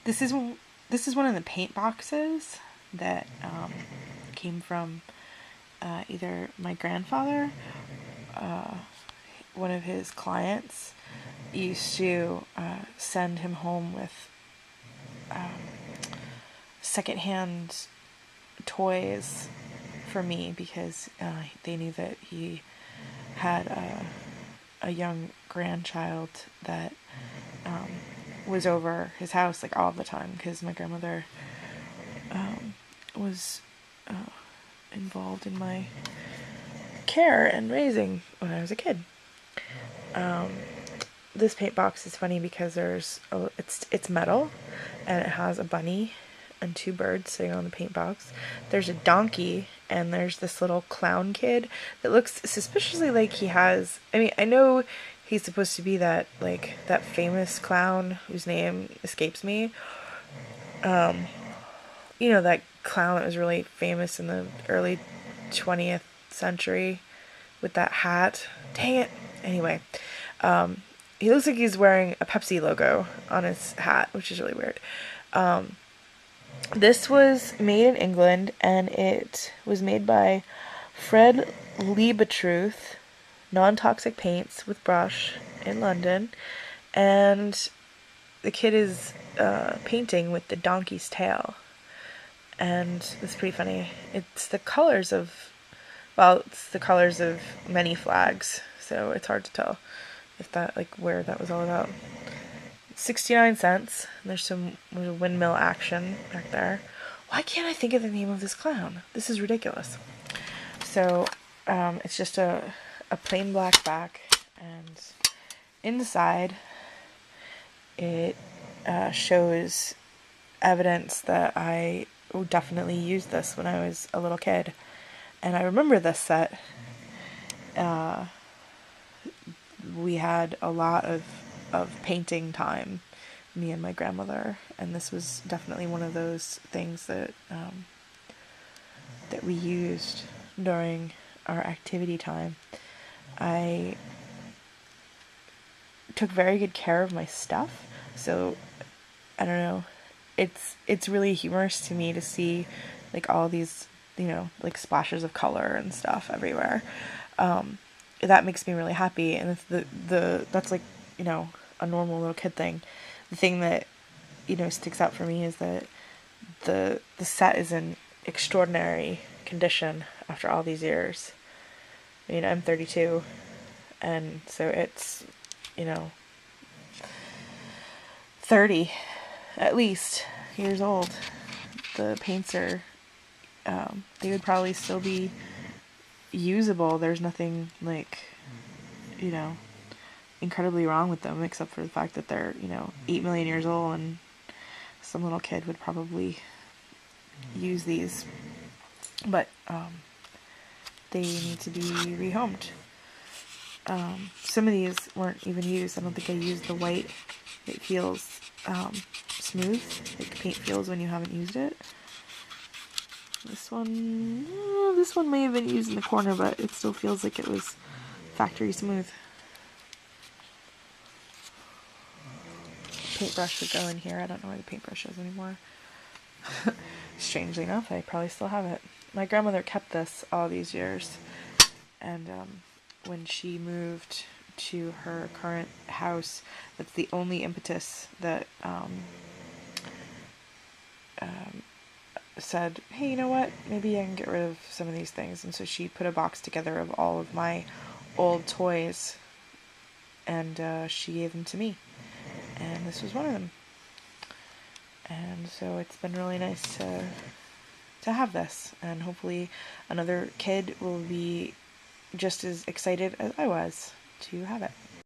This is this is one of the paint boxes that came from either my grandfather, one of his clients used to send him home with secondhand toys for me because they knew that he had a young grandchild that was over his house like all the time because my grandmother was involved in my care and raising when I was a kid. This paint box is funny because it's metal and it has a bunny and two birds sitting on the paint box. There's a donkey and there's this little clown kid that looks suspiciously like he has, I mean, I know he's supposed to be that famous clown whose name escapes me. You know, that clown that was really famous in the early 20th century with that hat. Dang it. Anyway, he looks like he's wearing a Pepsi logo on his hat, which is really weird. This was made in England, and it was made by Fred Liebetruth, non-toxic paints with brush in London, and the kid is painting with the donkey's tail, and it's pretty funny. It's the colors of many flags, so it's hard to tell if that, like, where that was all about. 69 cents. There's windmill action back there. Why can't I think of the name of this clown? This is ridiculous. So, it's just a plain black back, and inside it shows evidence that I definitely used this when I was a little kid. And I remember this set. We had a lot of painting time, me and my grandmother, and this was definitely one of those things that that we used during our activity time. I took very good care of my stuff, so I don't know. It's really humorous to me to see like all these, you know, like splashes of color and stuff everywhere. That makes me really happy, and that's like, you know, a normal little kid thing. The thing that, you know, sticks out for me is that the set is in extraordinary condition after all these years. I mean, I'm 32, and so it's, you know, 30 at least years old. The paints are they would probably still be usable. There's nothing, like, you know, incredibly wrong with them except for the fact that they're, you know, 8 million years old, and some little kid would probably use these, but they need to be rehomed. Some of these weren't even used. I don't think I used the white. It feels smooth, like paint feels when you haven't used it. This one may have been used in the corner, but it still feels like it was factory smooth. Paintbrush would go in here. I don't know where the paintbrush is anymore. Strangely enough, I probably still have it. My grandmother kept this all these years, and when she moved to her current house, that's the only impetus that said, hey, you know what, maybe I can get rid of some of these things. And so she put a box together of all of my old toys, and she gave them to me, and this was one of them. And so it's been really nice to have this, and hopefully another kid will be just as excited as I was to have it.